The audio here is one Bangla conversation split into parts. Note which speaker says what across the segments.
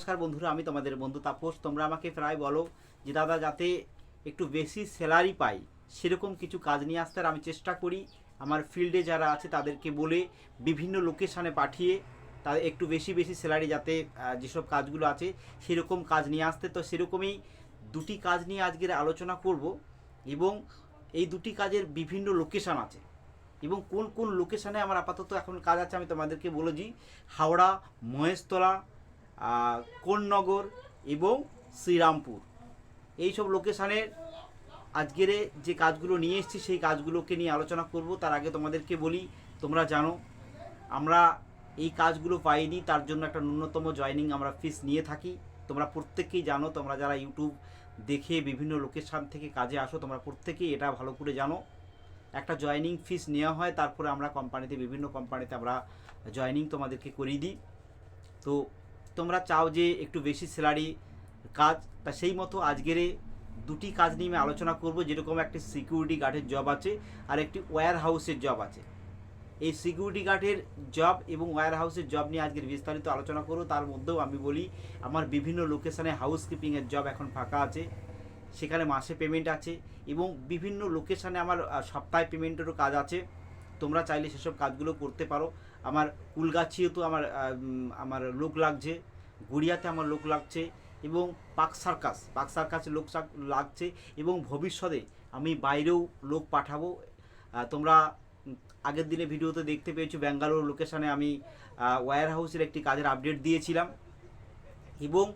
Speaker 1: নমস্কার বন্ধুরা, আমি তোমাদের বন্ধু তাপস। তোমরা আমাকে প্রায় বলো যে দাদা যাতে একটু বেশি স্যালারি পাই সেরকম কিছু কাজ নিয়ে আসতে, আর আমি চেষ্টা করি আমার ফিল্ডে যারা আছে তাদেরকে বলে বিভিন্ন লোকেশানে পাঠিয়ে তাদের একটু বেশি বেশি স্যালারি যাতে যেসব কাজগুলো আছে সেরকম কাজ নিয়ে আসতে। তো সেরকমই দুটি কাজ নিয়ে আজকের আলোচনা করব, এবং এই দুটি কাজের বিভিন্ন লোকেশান আছে এবং কোন কোন লোকেশানে আমার আপাতত এখন কাজ আছে আমি তোমাদেরকে বলেছি। হাওড়া, মহেশতলা, কোন্নগর এবং শ্রীরামপুর, এইসব লোকেশানের আজকের যে কাজগুলো নিয়ে এসেছি সেই কাজগুলোকে নিয়ে আলোচনা করব। তার আগে তোমাদেরকে বলি, তোমরা জানো আমরা এই কাজগুলো পাইনি, তার জন্য একটা ন্যূনতম জয়নিং আমরা ফিস নিয়ে থাকি। তোমরা প্রত্যেকেই জানো, তোমরা যারা ইউটিউব দেখে বিভিন্ন লোকেশান থেকে কাজে আসো তোমরা প্রত্যেকেই এটা ভালো করে জানো। একটা জয়নিং ফিস নেওয়া হয়, তারপরে আমরা কোম্পানিতে বিভিন্ন কোম্পানিতে আমরা জয়নিং তোমাদেরকে করিয়ে দিই। তো তোমরা চাও যে একটু বেশি স্যালারি কাজ, তা সেই মতো আজকের দুটি কাজ নিয়ে আমি আলোচনা করব। যেরকম একটি সিকিউরিটি গার্ডের জব আছে আর একটি ওয়্যার হাউসের জব আছে। এই সিকিউরিটি গার্ডের জব এবং ওয়্যার হাউসের জব নিয়ে আজকের বিস্তারিত আলোচনা করব। তার মধ্যেও আমি বলি আমার বিভিন্ন লোকেশানে হাউসকিপিংয়ের জব এখন ফাঁকা আছে, সেখানে মাসে পেমেন্ট আছে, এবং বিভিন্ন লোকেশানে আমার সপ্তাহে পেমেন্টেরও কাজ আছে। তোমরা চাইলে সেসব কাজগুলো করতে পারো। আমার কুলগাছিও তো আমার লোক লাগছে, গুড়িয়াতে আমার লোক লাগছে, এবং পার্ক সার্কাসে লোক লাগছে, এবং ভবিষ্যতে আমি বাইরেও লোক পাঠাবো। তোমরা আগের দিনে ভিডিওতে দেখতে পেয়েছো ব্যাঙ্গালোর লোকেশানে আমি ওয়্যার হাউসের একটি কাজের আপডেট দিয়েছিলাম, এবং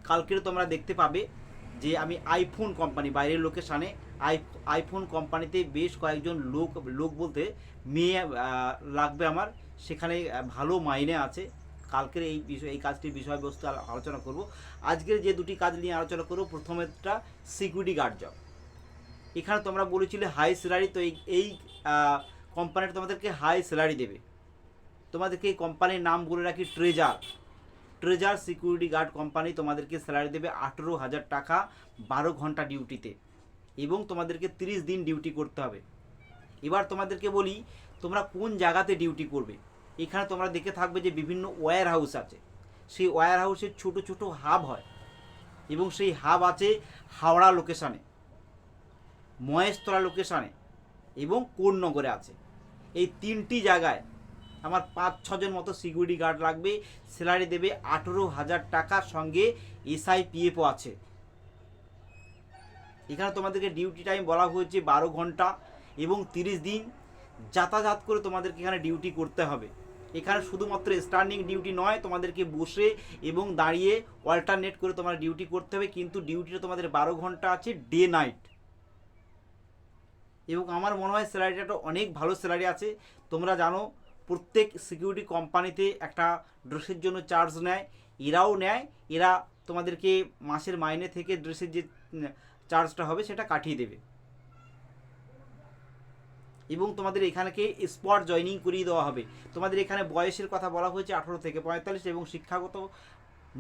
Speaker 1: কালকের তোমরা দেখতে পাবে যে আমি আইফোন কোম্পানি বাইরের লোকেশানে আইফোন কোম্পানিতে বেশ কয়েকজন লোক বলতে মেয়ে লাগবে আমার, সেখানে ভালো মাইনে আছে। কালকের এই কাজটির বিষয়বস্তু আলোচনা করব। আজকের যে দুটি কাজ নিয়ে আলোচনা করব, প্রথমেরটা সিকিউরিটি গার্ড জব। এখানে তোমরা বলেছিলে হাই স্যালারি, তো এই কোম্পানিটা তোমাদেরকে হাই স্যালারি দেবে। তোমাদেরকে এই কোম্পানির নাম বলে রাখি, ট্রেজার সিকিউরিটি গার্ড কোম্পানি তোমাদেরকে স্যালারি দেবে 18,000 টাকা 12 ঘন্টা ডিউটিতে, এবং তোমাদেরকে 30 দিন ডিউটি করতে হবে। এবার তোমাদেরকে বলি তোমরা কোন জায়গাতে ডিউটি করবে। এখানে তোমরা দেখে থাকবে যে বিভিন্ন ওয়্যার হাউস আছে, সেই ওয়্যার হাউসের ছোটো ছোটো হাব হয়, এবং সেই হাব আছে হাওড়া লোকেশানে, মহেশতলা লোকেশানে এবং কোন্নগরে আছে। এই তিনটি জায়গায় আমার 5-6 জন মতো সিকিউরিটি গার্ড লাগবে। স্যালারি দেবে 18,000 টাকার সঙ্গে SIPFও আছে। এখানে তোমাদেরকে ডিউটি টাইম বলা হয়েছে 12 ঘন্টা এবং 30 দিন যাতায়াত করে তোমাদেরকে এখানে ডিউটি করতে হবে। এখানে শুধুমাত্র স্ট্যান্ডিং ডিউটি নয়, তোমাদেরকে বসে এবং দাঁড়িয়ে অল্টারনেট করে তোমার ডিউটি করতে হবে, কিন্তু ডিউটিটা তোমাদের 12 ঘন্টা আছে, ডে নাইট। এবং আমার মনে হয় স্যালারিটা অনেক ভালো স্যালারি আছে। তোমরা জানো প্রত্যেক সিকিউরিটি কোম্পানিতে একটা ড্রেসের জন্য চার্জ নেয়, এরাও নেয়। এরা তোমাদেরকে মাসের মাইনে থেকে ড্রেসের যে চার্জটা হবে সেটা কাটিয়ে দেবে, এবং তোমাদের এখানকে স্পট জয়নিং করিয়ে দেওয়া হবে। তোমাদের এখানে বয়সের কথা বলা হয়েছে 18 থেকে 45, এবং শিক্ষাগত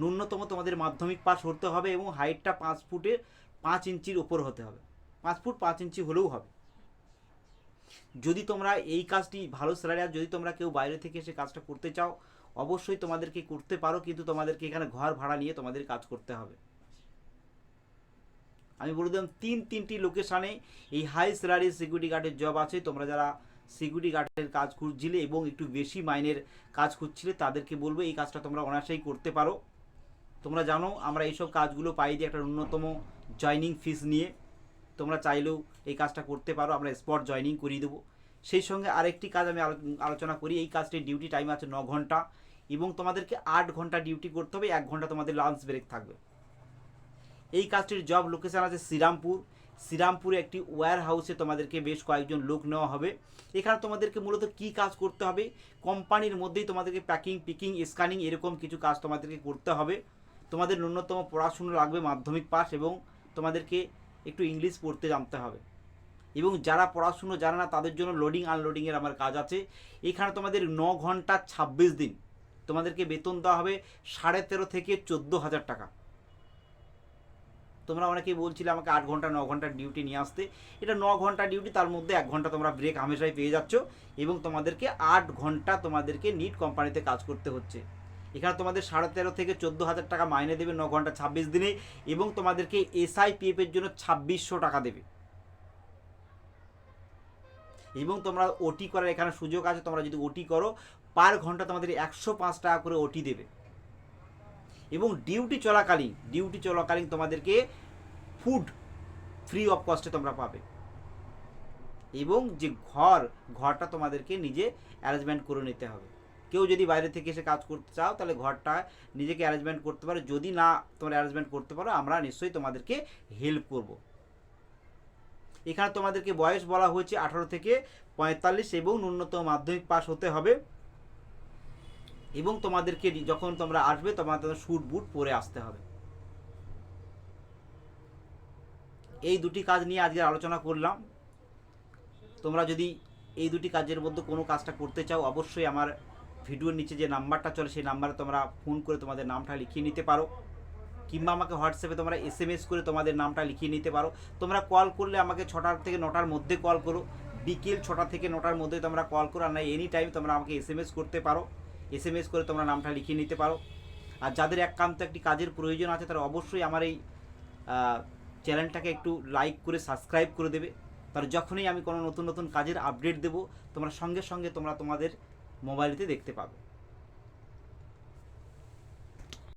Speaker 1: ন্যূনতম তোমাদের মাধ্যমিক পাস হতে হবে, এবং হাইটটা 5 ফুটের 5 ইঞ্চির ওপর হতে হবে, 5 ফুট 5 ইঞ্চি হলেও হবে। যদি তোমরা এই কাজটি ভালো স্যালারি, আর যদি তোমরা কেউ বাইরে থেকে এসে কাজটা করতে চাও অবশ্যই তোমাদেরকে করতে পারো, কিন্তু তোমাদেরকে এখানে ঘর ভাড়া নিয়ে তোমাদের কাজ করতে হবে। আমি বলে দিলাম তিনটি লোকেশানে এই হাই স্যালারি সিকিউরিটি গার্ডের জব আছে। তোমরা যারা সিকিউরিটি গার্ডের কাজ খুঁজছিলে এবং একটু বেশি মাইনের কাজ খুঁজছিলে তাদেরকে বলবো এই কাজটা তোমরা অনায়াসেই করতে পারো। তোমরা জানো আমরা এইসব কাজগুলো পাই দিয়ে একটা ন্যূনতম জয়নিং ফিস নিয়ে। তোমরা চাইলেও এই কাজটা করতে পারো, আমরা স্পট জয়নিং করিয়ে দেবো। সেই সঙ্গে আরেকটি কাজ আমি আলোচনা করি। এই কাজটির ডিউটি টাইম আছে 9 ঘন্টা, এবং তোমাদেরকে 8 ঘন্টা ডিউটি করতে হবে, 1 ঘন্টা তোমাদের লাঞ্চ ব্রেক থাকবে। এই কাজটির জব লোকেশান আছে শ্রীরামপুরে একটি ওয়্যার হাউসে তোমাদেরকে বেশ কয়েকজন লোক নেওয়া হবে। এখানে তোমাদেরকে মূলত কী কাজ করতে হবে, কোম্পানির মধ্যেই তোমাদেরকে প্যাকিং, পিকিং, স্ক্যানিং এরকম কিছু কাজ তোমাদেরকে করতে হবে। তোমাদের ন্যূনতম পড়াশুনো লাগবে মাধ্যমিক পাস, এবং তোমাদেরকে একটু ইংলিশ পড়তে জানতে হবে। এবং যারা পড়াশুনো জানে না তাদের জন্য লোডিং আনলোডিংয়ের আমার কাজ আছে। এখানে তোমাদের 9 ঘন্টা 26 দিন তোমাদেরকে বেতন দেওয়া হবে 13.5 থেকে 14,000 টাকা। তোমরা অনেকেই বলছিলে আমাকে 8 ঘন্টা 9 ঘন্টার ডিউটি নিয়ে আসতে। এটা 9 ঘন্টা ডিউটি, তার মধ্যে 1 ঘন্টা তোমরা ব্রেক হামেশাই পেয়ে যাচ্ছ, এবং তোমাদেরকে 8 ঘন্টা তোমাদেরকে নিট কোম্পানিতে কাজ করতে হচ্ছে। এখানে তোমাদের 13.5 থেকে 14,000 টাকা মাইনে দেবে 9 ঘন্টা 26 দিনে, এবং তোমাদেরকে SIPF এর জন্য 2600 টাকা দেবে। এবং তোমরা ওটি করার এখানে সুযোগ আছে, তোমরা যদি ওটি করো পার ঘন্টা তোমাদের 105 টাকা করে ওটি দেবে। এবং ডিউটি চলাকালীন তোমাদেরকে ফুড ফ্রি অফ কস্টে তোমরা পাবে। এবং যে ঘরটা তোমাদেরকে নিজে অ্যারেঞ্জমেন্ট করে নিতে হবে। কেউ যদি বাইরে থেকে এসে কাজ করতে চাও তাহলে ঘরটা নিজেকে অ্যারেঞ্জমেন্ট করতে পারো, যদি না তোমরা অ্যারেঞ্জমেন্ট করতে পারো আমরা নিশ্চয়ই তোমাদেরকে হেল্প করব। এখানে তোমাদেরকে বয়স বলা হয়েছে 18 থেকে 45 এবং ন্যূনতম মাধ্যমিক পাস হতে হবে। এবং তোমাদেরকে যখন তোমরা আসবে তোমাদের স্যুট বুট পরে আসতে হবে। এই দুটি কাজ নিয়ে আজকে আলোচনা করলাম। তোমরা যদি এই দুটি কাজের মধ্যে কোনো কাজটা করতে চাও অবশ্যই আমার ভিডিওর নিচে যে নাম্বারটা চলে সেই নাম্বারে তোমরা ফোন করে তোমাদের নামটা লিখিয়ে নিতে পারো, কিংবা আমাকে হোয়াটসঅ্যাপে তোমরা SMS করে তোমাদের নামটা লিখিয়ে নিতে পারো। তোমরা কল করলে আমাকে 6টা থেকে 9টার মধ্যে কল করো, বিকেল 6টা থেকে 9টার মধ্যে তোমরা কল করো, আর না এনি টাইম তোমরা আমাকে SMS করতে পারো। SMS করে তোমরা নামটা লিখিয়ে নিতে পারো। আর যাদের একান্ত একটি কাজের প্রয়োজন আছে তারা অবশ্যই আমার এই চ্যানেলটাকে একটু লাইক করে সাবস্ক্রাইব করে দেবে। তার যখনই আমি কোনো নতুন কাজের আপডেট দেবো তোমরা সঙ্গে সঙ্গে তোমরা তোমাদের মোবাইলেতে দেখতে পাবে।